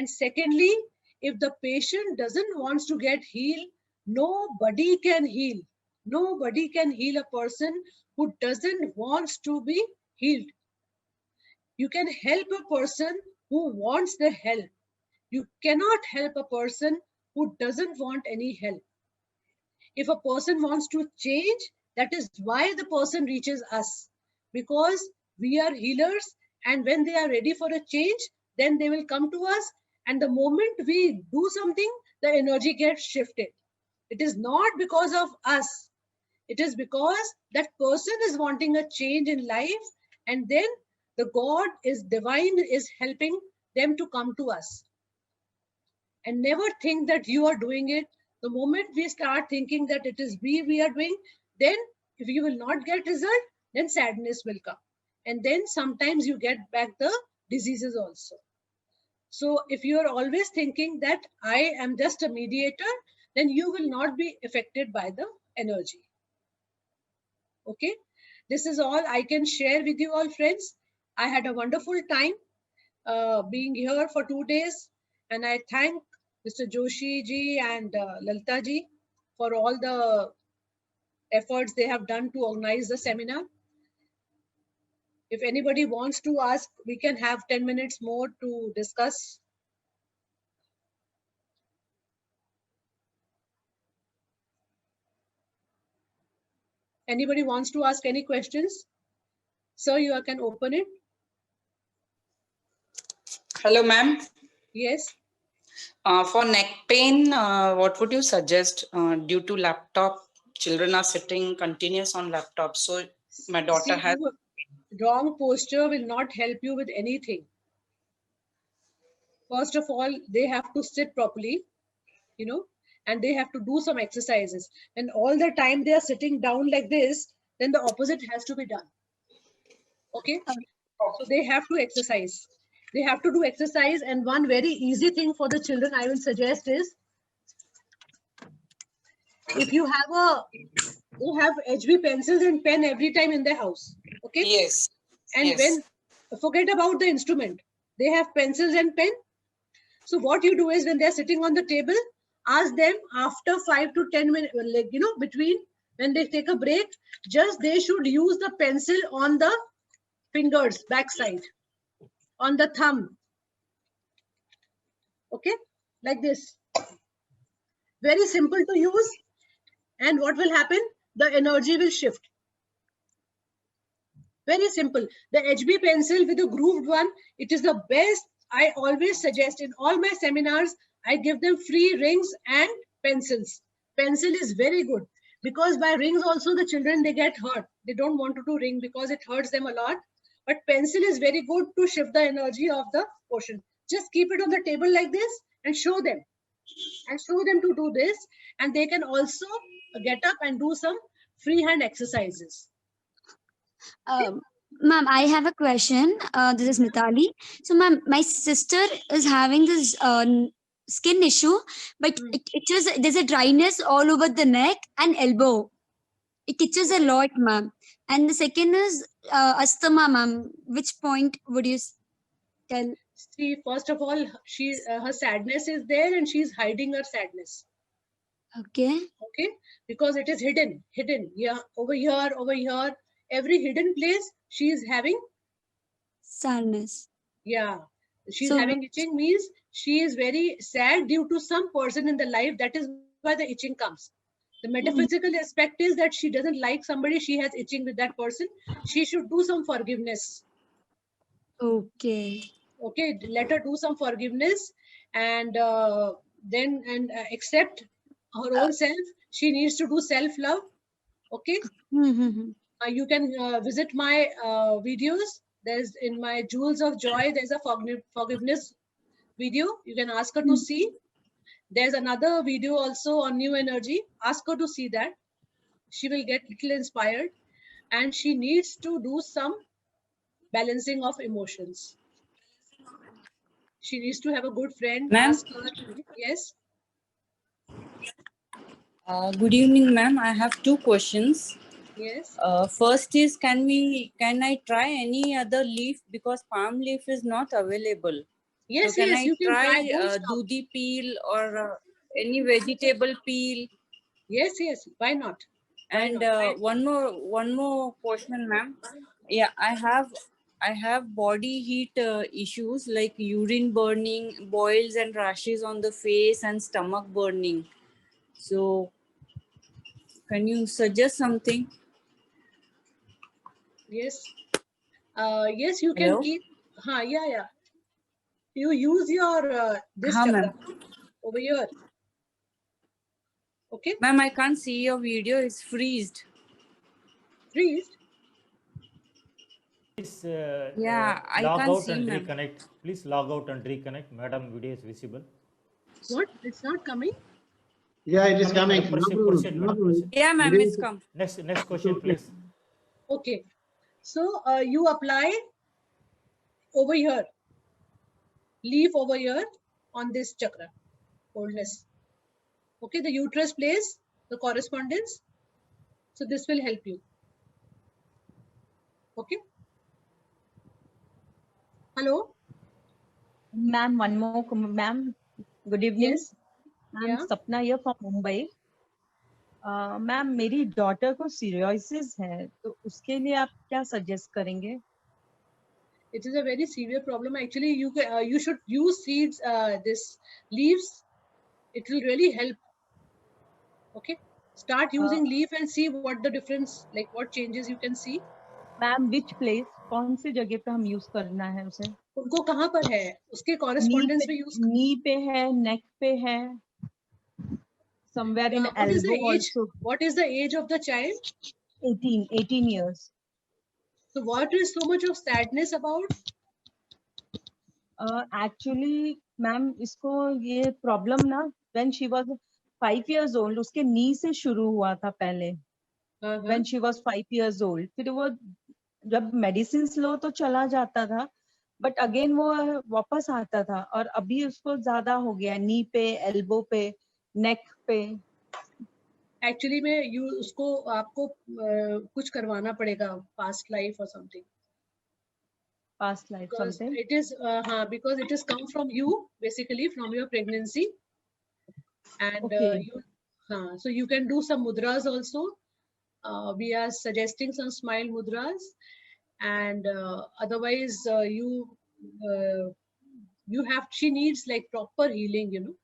And secondly, if the patient doesn't want to get healed, nobody can heal. Nobody can heal a person who doesn't want to be healed. You can help a person who wants the help. You cannot help a person who doesn't want any help. If a person wants to change, that is why the person reaches us, because we are healers, and when they are ready for a change, then they will come to us, and the moment we do something, the energy gets shifted. It is not because of us. It is because that person is wanting a change in life, and then the God is divine is helping them to come to us. And never think that you are doing it. The moment we start thinking that it is we are doing, then if you will not get result, then sadness will come. And then sometimes you get back the diseases also. So if you are always thinking that I am just a mediator, then you will not be affected by the energy. Okay, this is all I can share with you all, friends. I had a wonderful time being here for 2 days, and I thank Mr. Joshi ji and Lalita ji for all the efforts they have done to organize the seminar. If anybody wants to ask, we can have 10 minutes more to discuss. Anybody wants to ask any questions? Sir, you can open it. Hello, ma'am. Yes. For neck pain, what would you suggest due to laptop? Children are sitting continuous on laptop. So my daughter has... Wrong posture will not help you with anything. First of all, they have to sit properly, you know, and they have to do some exercises. And all the time they are sitting down like this, then the opposite has to be done. Okay. So they have to exercise. They have to do exercise. And one very easy thing for the children I will suggest is, if you have HB pencils and pen every time in their house. Okay. Yes. And yes. When forget about the instrument, they have pencils and pen. So what you do is, when they're sitting on the table, ask them after 5 to 10 minutes, like, you know, between when they take a break, just they should use the pencil on the fingers, backside, on the thumb. Okay, like this. Very simple to use. And what will happen? The energy will shift. Very simple. The HB pencil with the grooved one, it is the best. I always suggest in all my seminars, I give them free rings and pencils. Pencil is very good, because by rings also the children, they get hurt. They don't want to do ring because it hurts them a lot. But pencil is very good to shift the energy of the portion. Just keep it on the table like this and show them. And show them to do this. And they can also get up and do some freehand exercises. Ma'am, I have a question. This is Mitali. So, ma'am, my sister is having this skin issue, but there's a dryness all over the neck and elbow. It itches a lot, ma'am. And the second is asthma, ma'am. Which point would you tell? See, first of all, her sadness is there, and she's hiding her sadness. Okay. Okay, because it is hidden. Yeah, over here, every hidden place she is having sadness. Yeah, she's having itching, means she is very sad due to some person in the life. That is why the itching comes. The metaphysical aspect is that she doesn't like somebody, she has itching with that person. She should do some forgiveness. Okay. Okay, let her do some forgiveness, and then accept her own self. She needs to do self-love. Okay. You can visit my videos. There's in my Jewels of Joy, there's a forgiveness video. You can ask her to see. There's another video also on new energy. Ask her to see that. She will get little inspired, and she needs to do some balancing of emotions. She needs to have a good friend. Ask her. Yes. Good evening, ma'am. I have 2 questions. Yes. First is, can I try any other leaf, because palm leaf is not available? Yes, So can yes, I you can try. try Don't stop. dudi peel or any vegetable peel? Yes, yes. Why not? Why And not? one more question, ma'am. Yeah, I have body heat issues like urine burning, boils and rashes on the face, and stomach burning. So can you suggest something? Yes. Yes, you can Hello? keep. Yeah, yeah. You use your this Huh, chakra ma'am. over here. Okay, Ma'am, I can't see your video. It's freezed. freeze. Please Yeah, I log can't out see, and ma'am. reconnect. Please log out and reconnect. Madam video is visible. What? It's not coming. Yeah, it is coming. Madam, proceed, proceed, madam, proceed. Yeah, ma'am, it's come. Next question, Okay. please. Okay. So you apply over here. Leaf over here on this chakra. Coldness. Okay, the uterus plays the correspondence. So this will help you. Okay. Hello. Ma'am, one more, ma'am. Good evening. Yes. I'm Yeah. Sapna here from Mumbai. Ma'am मेरी daughter को सीरियोसिस है तो उसके लिए आप क्या suggest करेंगे? It is a very severe problem. Actually, you should use seeds. This leaves. It will really help. Okay. Start using leaf and see what the difference, like what changes you can see. Ma'am which place, कौन सी जगह पे हम use करना है उसे? उनको कहाँ पर है? उसके correspondence पे use. नी पे है, नेक पे है, somewhere in What is the elbow age? also. What is the age of the child? 18 years. So what is so much of sadness about? Actually ma'am इसको ये प्रॉब्लम ना when she was 5 years old उसके नी से शुरू हुआ था पहले. when she was 5 years old. फिर वो जब मेडिसिन लो तो चला जाता था बट अगेन वो वापस आता था और अभी उसको ज्यादा हो गया नी पे, एल्बो पे, नेक पे. Actually में उसको आपको कुछ करवाना पड़ेगा, past life or something. Past life Because something. it is because it has come from you, basically from your pregnancy, and Okay. so you can do some mudras also. We are suggesting some smile mudras, and otherwise she needs like proper healing,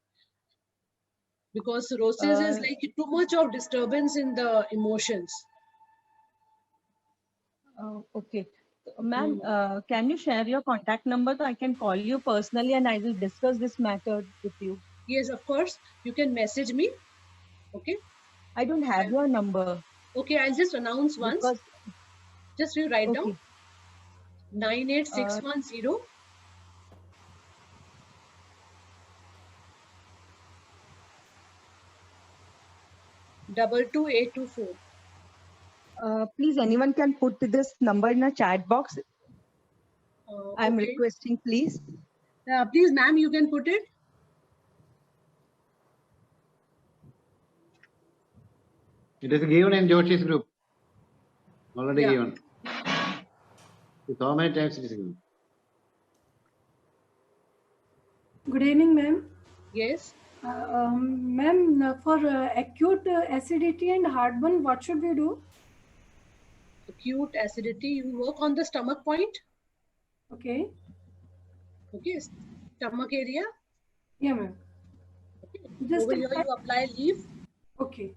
because cirrhosis is like too much of disturbance in the emotions. Okay. Ma'am, can you share your contact number so I can call you personally and I will discuss this matter with you? Yes, of course, you can message me. Okay. I don't have your number. Okay, I'll just announce once. Because, Just you write down okay. 98610 22824. Please, anyone can put this number in a chat box. I'm Okay. requesting, please. Please, ma'am, you can put it. It is given in Joshi's group. Already Yeah. given. So many times it is given. Good evening, ma'am. Yes. Ma'am, for acute acidity and heartburn, what should we do? Acute acidity, you work on the stomach point. Okay. Okay. Stomach area. Yeah, ma'am. Okay. Just Over here, you apply leaf. Okay.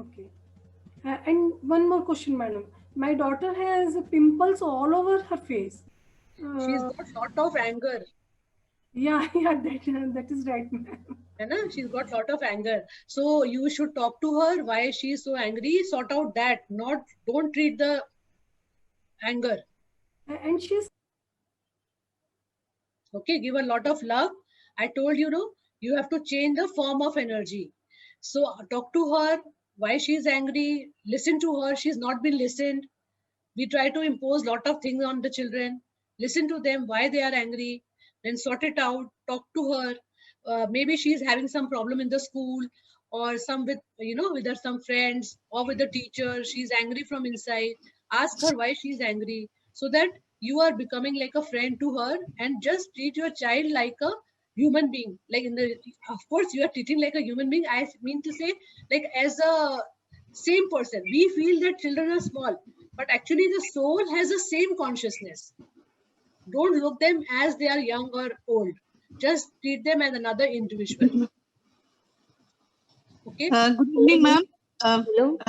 Okay. And one more question, madam. My daughter has pimples all over her face. She's got lot of anger. Yeah, that is right, ma'am. She's got lot of anger. So you should talk to her why she's so angry. Sort out that. Don't treat the anger. And she's Okay. Give a lot of love. I told you, you have to change the form of energy. So talk to her why she's angry. Listen to her. She's not been listened. We try to impose lot of things on the children. Listen to them why they are angry. Then sort it out. Talk to her. Maybe she's having some problem in the school, or some with her some friends or with the teacher. She's angry from inside. Ask her why she's angry, so that you are becoming like a friend to her, and just treat your child like a human being. Like of course, you are treating like a human being. I mean to say, like as a same person. We feel that children are small, but actually the soul has the same consciousness. Don't look them as they are young or old. Just treat them as another individual. Okay. Good evening, ma'am. Hello.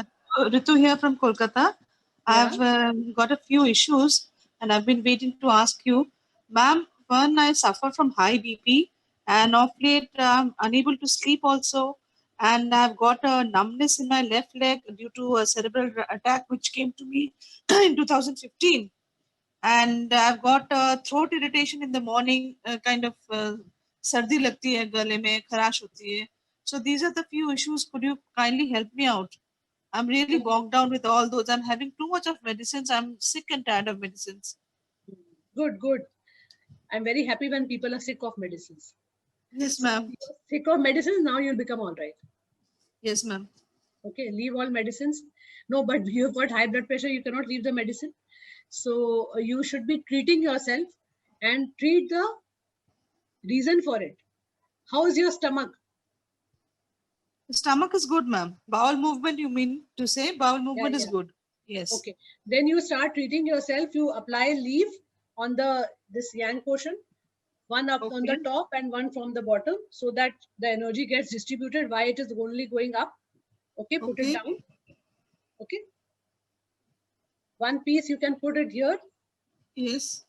Ritu here from Kolkata. I've got a few issues and I've been waiting to ask you. Ma'am, one, I suffer from high BP and of late I'm unable to sleep also. And I've got a numbness in my left leg due to a cerebral attack which came to me in 2015. And I've got throat irritation in the morning, kind of sardi lagti hai, gale mein kharash hoti hai. So these are the few issues. Could you kindly help me out? I'm really bogged down with all those. I'm having too much of medicines. I'm sick and tired of medicines. Good, good. I'm very happy when people are sick of medicines. Yes, ma'am. Sick of medicines, now you'll become all right. Yes, ma'am. Okay, leave all medicines. No, but you've got high blood pressure, you cannot leave the medicine. So you should be treating yourself and treat the reason for it. How is your stomach? The stomach is good, ma'am. Bowel movement, you mean to say? Bowel movement is yeah. good. Yes. Okay. Then you start treating yourself. You apply leaf on this yang portion, one up on the top and one from the bottom, so that the energy gets distributed. Why it is only going up? Okay, put it down. Okay. One piece you can put it here. Yes.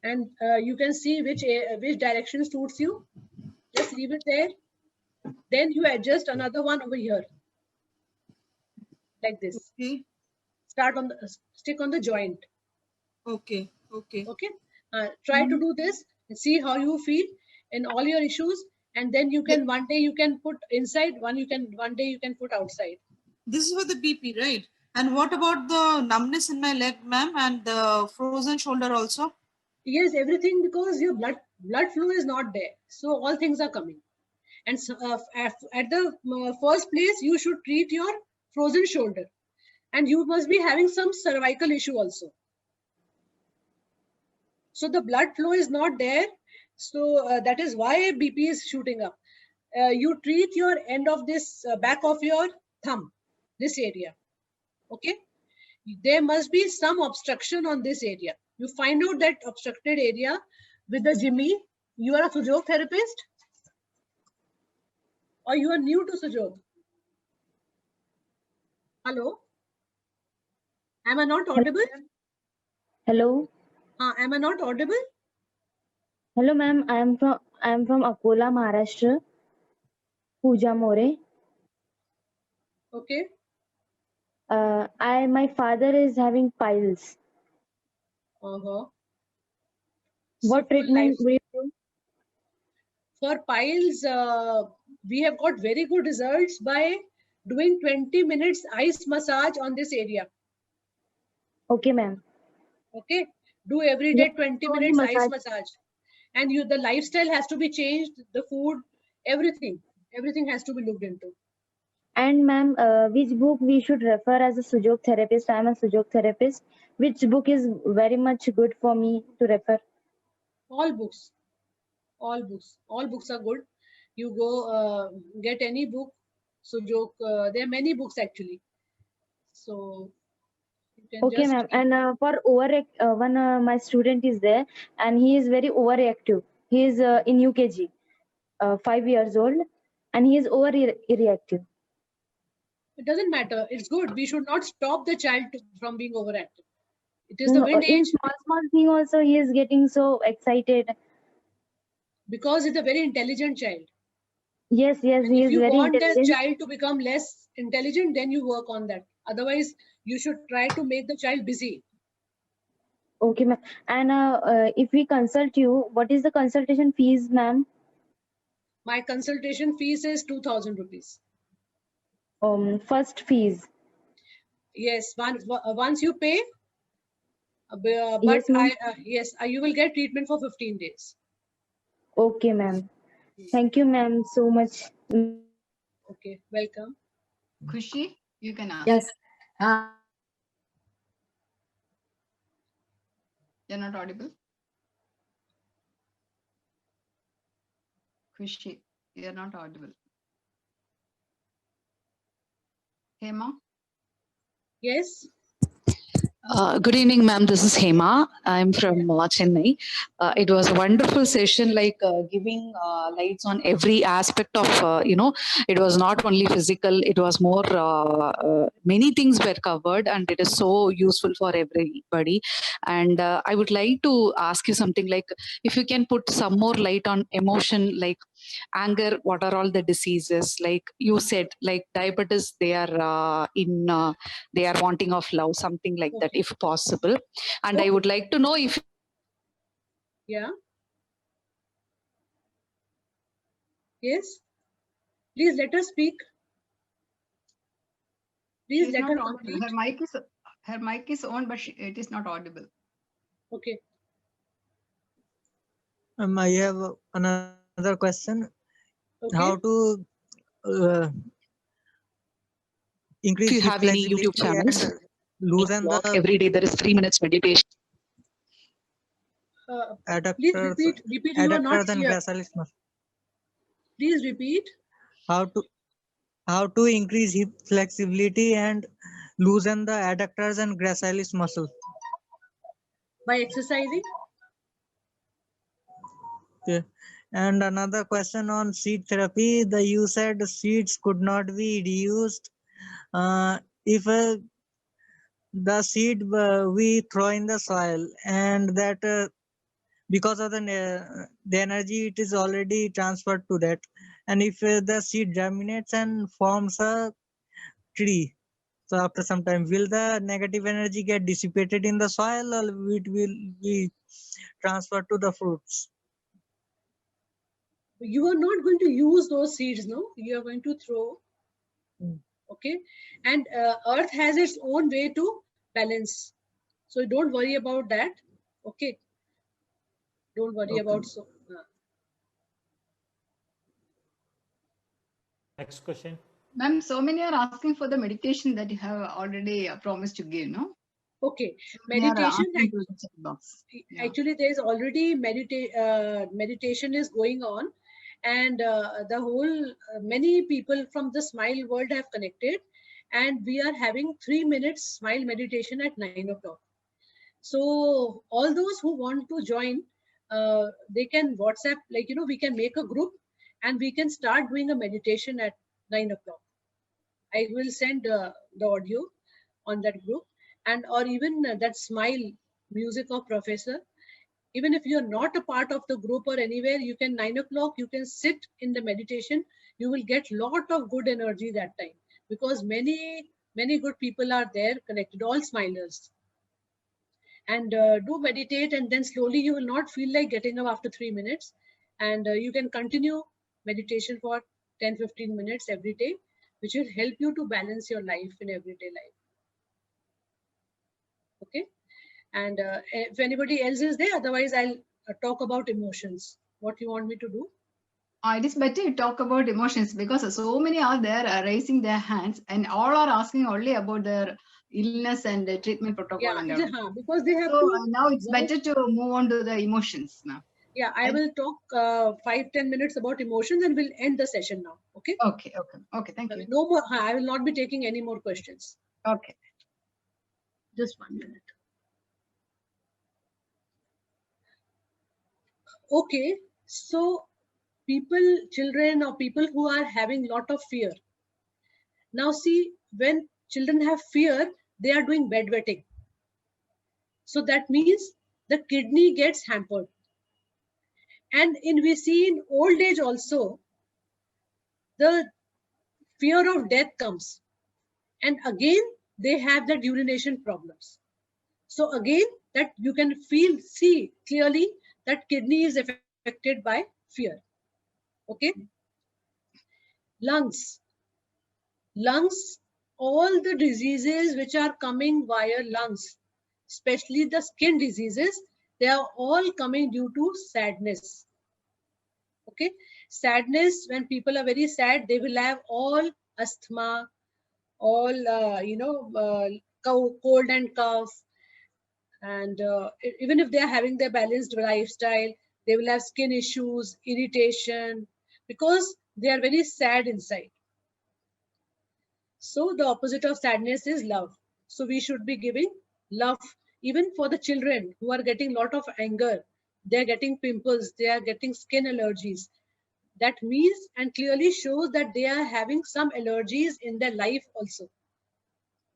And you can see which direction suits you. Just leave it there. Then you adjust another one over here, like this. Okay. Stick on the joint. Okay. Okay. Okay. Try to do this and see how you feel in all your issues, and then you can one day you can put inside, one day you can put outside. This is for the BP, right? And what about the numbness in my leg, ma'am, and the frozen shoulder also? Yes, everything, because your blood flow is not there, so all things are coming. And so, at the first place, you should treat your frozen shoulder, and you must be having some cervical issue also. So the blood flow is not there, so that is why BP is shooting up. You treat your end of this back of your thumb, this area. Okay, there must be some obstruction on this area. You find out that obstructed area with the Jimmy. You are a Sujok therapist, or you are new to Sujok? Hello, am I not audible? Hello. Am I not audible? Hello, ma'am. I am from Akola, Maharashtra. Pooja More. Okay. My father is having piles. What treatment will you do? For piles, we have got very good results by doing 20 minutes ice massage on this area. Okay, ma'am. Okay, do every day 20 minutes ice massage, and the lifestyle has to be changed. The food, everything has to be looked into. And ma'am, which book we should refer as a Sujok therapist? I am a Sujok therapist. Which book is very much good for me to refer? All books are good. You go get any book. Sujok, there are many books actually. So okay, ma'am. And for my student is there, and he is very overreactive. He is in UKG, 5 years old, and he is overreactive. It doesn't matter. It's good. We should not stop the child from being overactive. It is the wind age. In small thing also, he is getting so excited. Because it's a very intelligent child. Yes, he is very intelligent. If you want that child to become less intelligent, then you work on that. Otherwise, you should try to make the child busy. Okay, ma'am. And if we consult you, what is the consultation fees, ma'am? My consultation fees is 2,000 rupees. First fees. Yes, once you pay, but yes, you will get treatment for 15 days. Okay, ma'am. Thank you, ma'am, so much. Okay, welcome. Khushi, you can ask. Yes. You're not audible. Khushi, you're not audible. Hema? Yes. Good evening, ma'am. This is Hema. I'm from Chennai. It was a wonderful session, like giving lights on every aspect of, it was not only physical, it was more, many things were covered, and it is so useful for everybody. And I would like to ask you something like, if you can put some more light on emotion, like anger, what are all the diseases? Like you said, like diabetes, they are they are wanting of love, something like that, if possible. And I would like to know if. Yeah. Yes. Please let us speak. Please She's let not her audible. complete. Her mic is on, but it is not audible. Okay. I have another question. Okay. How to increase If you hip have any YouTube flexibility channels, and loosen the every day there is 3 minutes meditation. Please repeat. Repeat. You are not adductors and clear. gracilis muscle. Please repeat. How to increase hip flexibility and loosen the adductors and gracilis muscle. By exercising. Okay. And another question on seed therapy. You said seeds could not be reused if the seed we throw in the soil, and that because of the energy it is already transferred to that, and if the seed germinates and forms a tree, so after some time will the negative energy get dissipated in the soil, or it will be transferred to the fruits? You are not going to use those seeds, no? You are going to throw. Okay. And earth has its own way to balance. So don't worry about that. Okay. Don't worry about so. Next question. Ma'am, so many are asking for the meditation that you have already promised to give, no? Okay. So many are Meditation. asking to the chat box. Yeah. Actually, there is already meditation is going on, and the whole many people from the Smile world have connected, and we are having 3 minutes Smile meditation at 9 o'clock. So all those who want to join, they can WhatsApp, like, we can make a group and we can start doing a meditation at 9 o'clock. I will send the audio on that group, and or even that Smile music of Professor. Even if you're not a part of the group or anywhere, you can 9 o'clock, you can sit in the meditation. You will get lot of good energy that time, because many good people are there connected, all smilers. And do meditate, and then slowly you will not feel like getting up after 3 minutes, and you can continue meditation for 10-15 minutes every day, which will help you to balance your life in everyday life. Okay. And if anybody else is there, otherwise I'll talk about emotions. What you want me to do? It is better to talk about emotions, because so many are there raising their hands, and all are asking only about their illness and the treatment protocol. Yeah, and everything. because they have So to. now it's better to move on to the emotions now. Yeah, I will talk 5-10 minutes about emotions, and we'll end the session now. Okay. Okay. Thank you. No more. I will not be taking any more questions. Okay. Just 1 minute. Okay. So people, children, or people who are having lot of fear. Now see, when children have fear, they are doing bedwetting. So that means the kidney gets hampered. And we see in old age also, the fear of death comes. And again, they have that urination problems. So again, that you can see clearly that kidney is affected by fear. Okay. Lungs, all the diseases which are coming via lungs, especially the skin diseases, they are all coming due to sadness. Okay. Sadness, when people are very sad, they will have all asthma, all, cold and cough, And even if they are having their balanced lifestyle, they will have skin issues, irritation, because they are very sad inside. So the opposite of sadness is love. So we should be giving love even for the children who are getting a lot of anger. They are getting pimples, they are getting skin allergies. That means and clearly shows that they are having some allergies in their life also.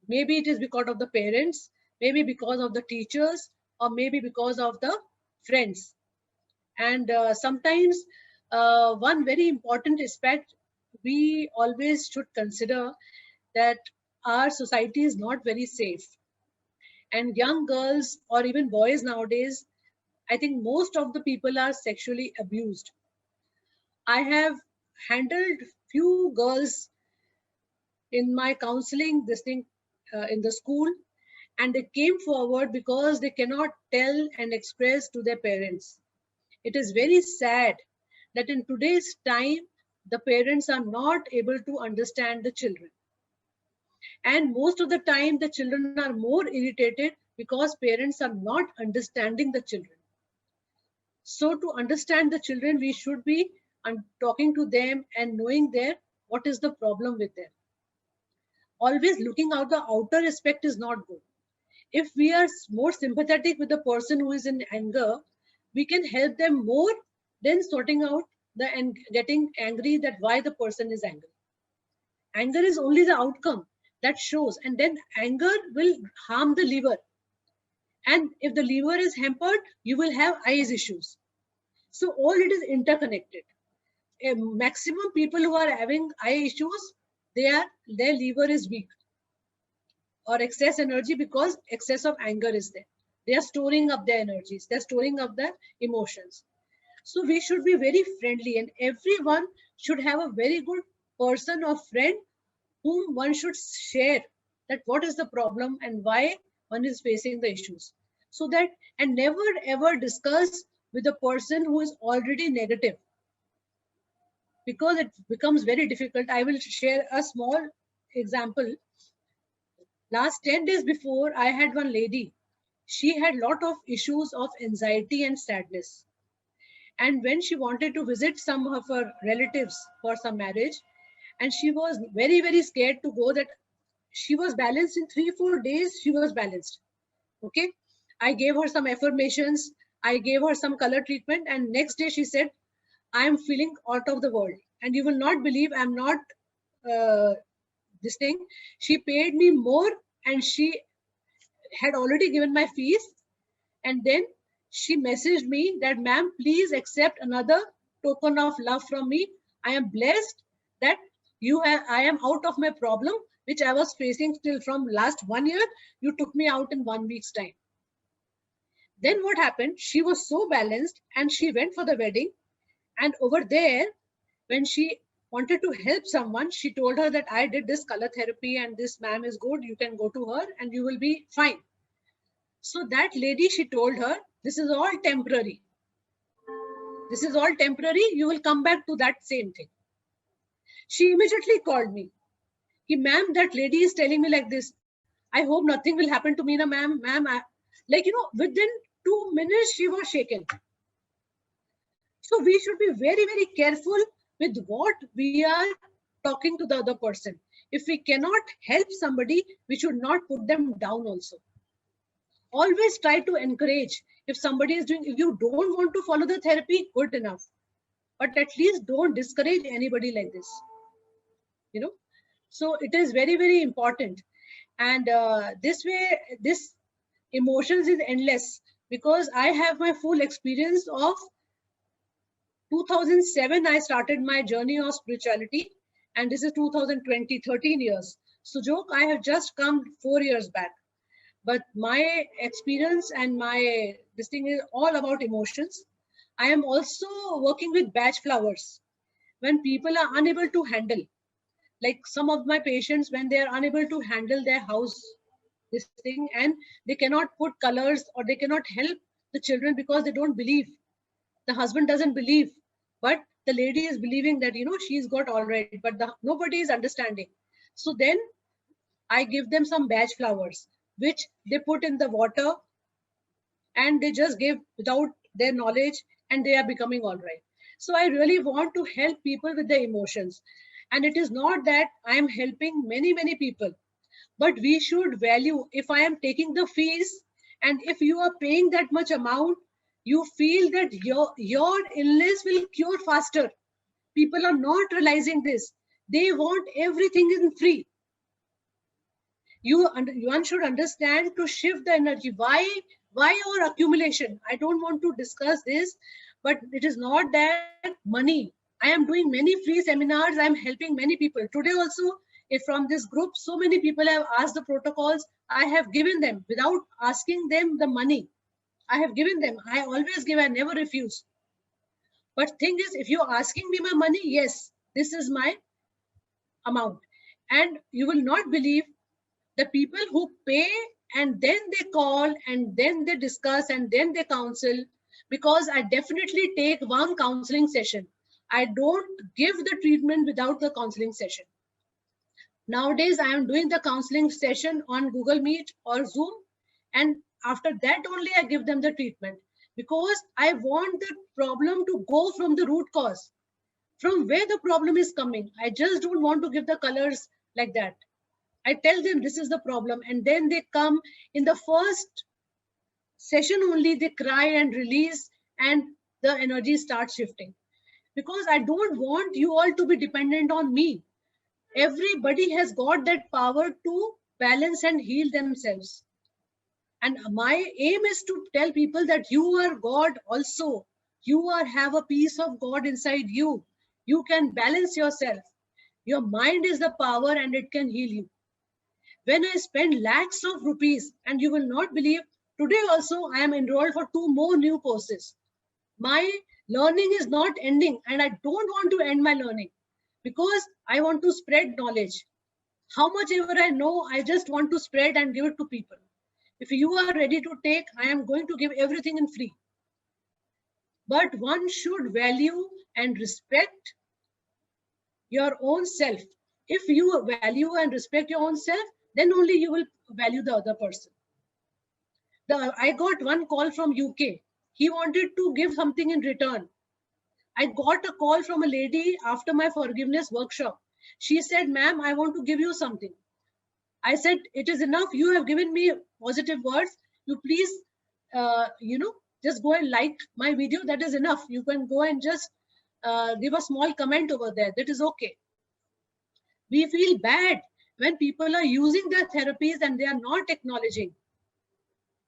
Maybe it is because of the parents, maybe because of the teachers, or maybe because of the friends. And sometimes one very important aspect we always should consider, that our society is not very safe. And young girls or even boys nowadays, I think most of the people are sexually abused. I have handled few girls in my counseling, this thing in the school, and they came forward because they cannot tell and express to their parents. It is very sad that in today's time, the parents are not able to understand the children. And most of the time, the children are more irritated because parents are not understanding the children. So to understand the children, we should be talking to them and knowing what is the problem with them. Always looking out the outer aspect is not good. If we are more sympathetic with the person who is in anger, we can help them more than sorting out and getting angry that why the person is angry. Anger is only the outcome that shows, and then anger will harm the liver. And if the liver is hampered, you will have eyes issues. So all it is interconnected. A maximum people who are having eye issues, their liver is weak or excess energy because excess of anger is there. They are storing up their energies. They're storing up their emotions. So we should be very friendly, and everyone should have a very good person or friend whom one should share that what is the problem and why one is facing the issues. So that, and never ever discuss with a person who is already negative, because it becomes very difficult. I will share a small example. Last 10 days before, I had one lady. She had a lot of issues of anxiety and sadness. And when she wanted to visit some of her relatives for some marriage, and she was very, very scared to go, that she was balanced in 3-4 days, she was balanced. Okay. I gave her some affirmations. I gave her some color treatment. And next day she said, I am feeling out of the world. And you will not believe, I'm not this thing. She paid me more, and she had already given my fees. And then she messaged me that, ma'am, please accept another token of love from me. I am blessed that I am out of my problem, which I was facing till from last 1 year. You took me out in 1 week's time. Then what happened? She was so balanced, and she went for the wedding. And over there, when she wanted to help someone, she told her that I did this color therapy and this ma'am is good. You can go to her and you will be fine. So that lady, she told her, this is all temporary. This is all temporary. You will come back to that same thing. She immediately called me. Ma'am, that lady is telling me like this. I hope nothing will happen to me, na ma'am. Like, within 2 minutes, she was shaken. So we should be very, very careful with what we are talking to the other person. If we cannot help somebody, we should not put them down also. Always try to encourage. If somebody is doing, if you don't want to follow the therapy, good enough. But at least don't discourage anybody like this. So it is very, very important. And this way, this emotions is endless, because I have my full experience of 2007, I started my journey of spirituality, and this is 2020, 13 years. So joke, I have just come 4 years back. But my experience and this thing is all about emotions. I am also working with batch flowers. When people are unable to handle, like some of my patients, when they are unable to handle their house, this thing, and they cannot put colors, or they cannot help the children because they don't believe. The husband doesn't believe, but the lady is believing that, she's got all right, but nobody is understanding. So then I give them some batch flowers, which they put in the water and they just give without their knowledge and they are becoming all right. So I really want to help people with their emotions. And it is not that I am helping many people, but we should value, if I am taking the fees and if you are paying that much amount, you feel that your illness will cure faster. People are not realizing this. They want everything in free. One should understand to shift the energy. Why our accumulation? I don't want to discuss this, but it is not that money. I am doing many free seminars. I am helping many people. Today also, if from this group, so many people have asked the protocols, I have given them without asking them the money. I have given them. I always give, I never refuse. But thing is, if you're asking me my money, yes, this is my amount. And you will not believe the people who pay and then they call and then they discuss and then they counsel, because I definitely take one counseling session. I don't give the treatment without the counseling session. Nowadays, I am doing the counseling session on Google Meet or Zoom, and after that only I give them the treatment, because I want the problem to go from the root cause, from where the problem is coming. I just don't want to give the colors like that. I tell them this is the problem, and then they come in the first session only, they cry and release, and the energy starts shifting. Because I don't want you all to be dependent on me. Everybody has got that power to balance and heal themselves. And my aim is to tell people that you are God also. You have a piece of God inside you. You can balance yourself. Your mind is the power and it can heal you. When I spend lakhs of rupees, and you will not believe, today also I am enrolled for 2 more new courses. My learning is not ending, and I don't want to end my learning, because I want to spread knowledge. How much ever I know, I just want to spread and give it to people. If you are ready to take, I am going to give everything in free. But one should value and respect your own self. If you value and respect your own self, then only you will value the other person. I got one call from UK. He wanted to give something in return. I got a call from a lady after my forgiveness workshop. She said, ma'am, I want to give you something. I said, it is enough. You have given me positive words. You please, just go and like my video. That is enough. You can go and just give a small comment over there. That is okay. We feel bad when people are using their therapies and they are not acknowledging.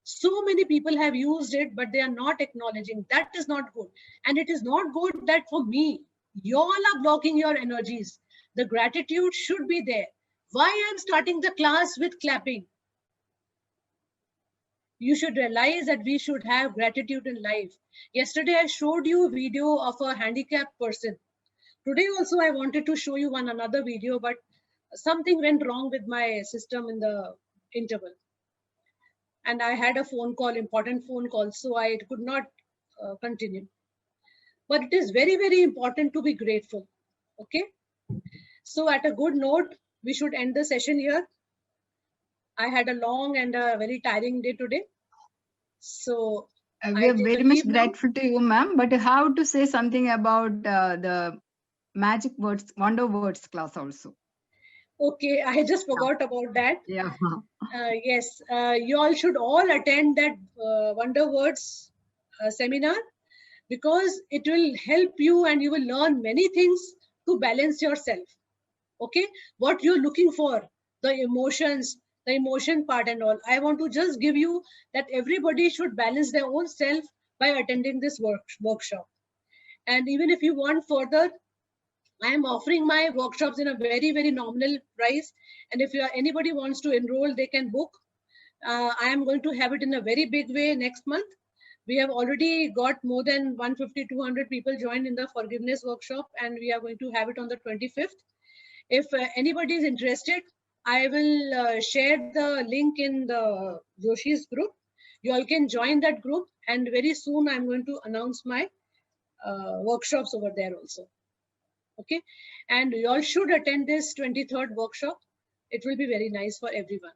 So many people have used it, but they are not acknowledging. That is not good. And it is not good that for me, you all are blocking your energies. The gratitude should be there. Why I'm starting the class with clapping? You should realize that we should have gratitude in life. Yesterday, I showed you a video of a handicapped person. Today also, I wanted to show you another video, but something went wrong with my system in the interval. And I had a phone call, important phone call, so I could not continue. But it is very, very important to be grateful. Okay. So at a good note, we should end the session here. I had a long and a very tiring day today. So we are very much grateful to you, ma'am. But you have to say something about the magic words, wonder words class also. Okay, I just forgot about that. Yeah. Yes, you all should all attend that Wonder Words seminar, because it will help you and you will learn many things to balance yourself. Okay, what you're looking for, the emotions, the emotion part and all. I want to just give you that everybody should balance their own self by attending this workshop. And even if you want further, I am offering my workshops in a very, very nominal price. And if anybody wants to enroll, they can book. I am going to have it in a very big way next month. We have already got more than 150, 200 people joined in the forgiveness workshop, and we are going to have it on the 25th. If anybody is interested, I will share the link in the Joshi's group. You all can join that group, and very soon I'm going to announce my workshops over there also. Okay, and you all should attend this 23rd workshop. It will be very nice for everyone.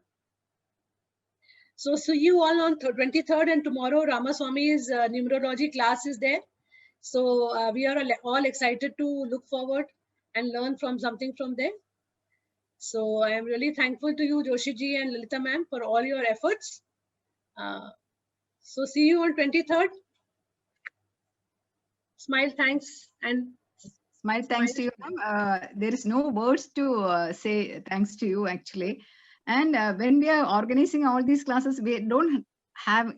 So see you all on 23rd, and tomorrow Ramaswamy's numerology class is there. So we are all excited to look forward and learn from something from there. So I am really thankful to you, Joshi ji and Lalita ma'am, for all your efforts. So see you on 23rd. Smile, thanks, and Smile, thanks to you. There is no words to say thanks to you actually. And when we are organizing all these classes, we don't have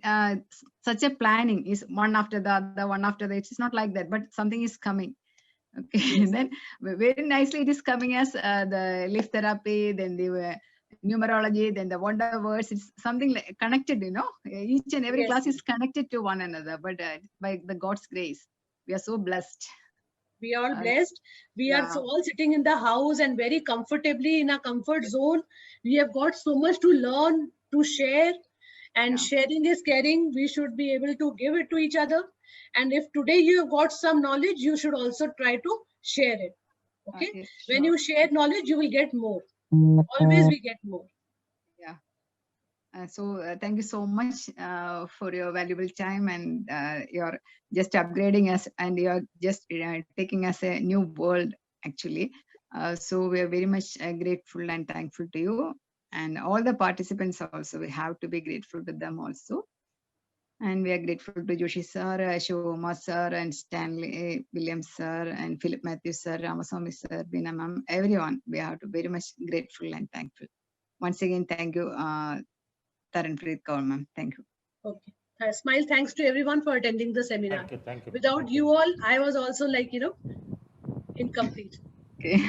such a planning. Is one after the other, one after the. It's not like that, but something is coming. Okay, and then very nicely it is coming as the lift therapy, then the numerology, then the wonder words. It's something like connected, you know. Each and every class is connected to one another, but by the God's grace, we are so blessed. We are blessed. We are all sitting in the house and very comfortably in a comfort zone. We have got so much to learn, to share, and sharing is caring. We should be able to give it to each other. And if today you have got some knowledge, you should also try to share it. Okay. When you share knowledge, you will get more. Always we get more. So thank you so much for your valuable time, and you're just upgrading us, and you're just taking us a new world actually. So we are very much grateful and thankful to you, and all the participants also. We have to be grateful to them also. And we are grateful to Joshi sir, Shivoma sir, and Stanley Williams sir, and Philip Matthews sir, Ramaswamy sir, Bina ma'am, everyone. We have to be very much grateful and thankful. Once again, thank you. Taranpreet Kaur ma'am. Thank you. Okay. Smile, thanks to everyone for attending the seminar. Thank you. Thank you. Without you all, I was also like, you know, incomplete. Okay.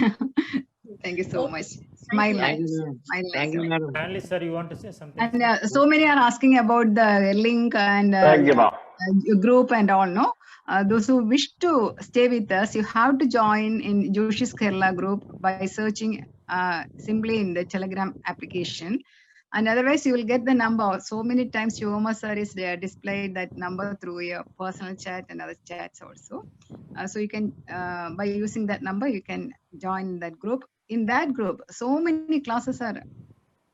Thank you so much. Smile. Thank you, madam. Stanley sir, you want to say something? And so many are asking about the link and group and all, no? Those who wish to stay with us, you have to join in Joshi's Kerala group by searching simply in the Telegram application. And otherwise, you will get the number. So many times, Shivoma sir is displayed that number through your personal chat and other chats also. So you can, by using that number, you can join that group. In that group, so many classes are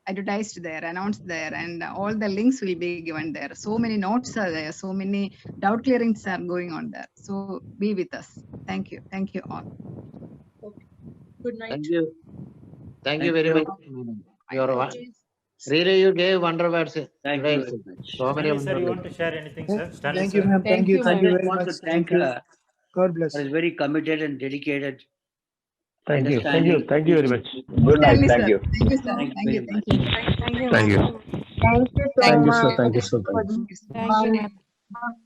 advertised there, announced there, and all the links will be given there. So many notes are there. So many doubt clearings are going on there. So be with us. Thank you. Thank you all. Okay. Good night. Thank you. Thank you very much. Really, you gave wonder words. Thank you very much. So many. Stanley sir, you want to share anything, sir? Stanley Thank sir. you, ma'am. Thank you. Thank you very I want much. to thank God bless. is very committed and dedicated. Thank you. Thank you. Understanding. Thank you very much. Good night. Stanley Thank sir. you. Thank you, sir. Thank you Thank you. very Thank much. you. Thank you. Thank you so Thank you, sir. much Thank you so for much. the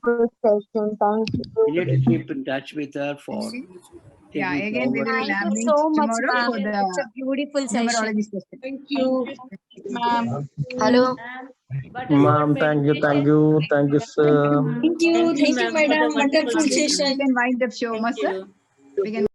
good session. Thank We need to you. keep in touch with her for Yeah, taking again, we forward. will Thank you meet so much, tomorrow for ma'am. the It's a beautiful session. numerology session. Thank you. Ma'am. Hello. Ma'am, thank you. Thank you. Thank you, sir. Thank you. Thank you, ma'am, for the madam. wonderful Wonderful session. We session. can wind up, Shivoma sir. We can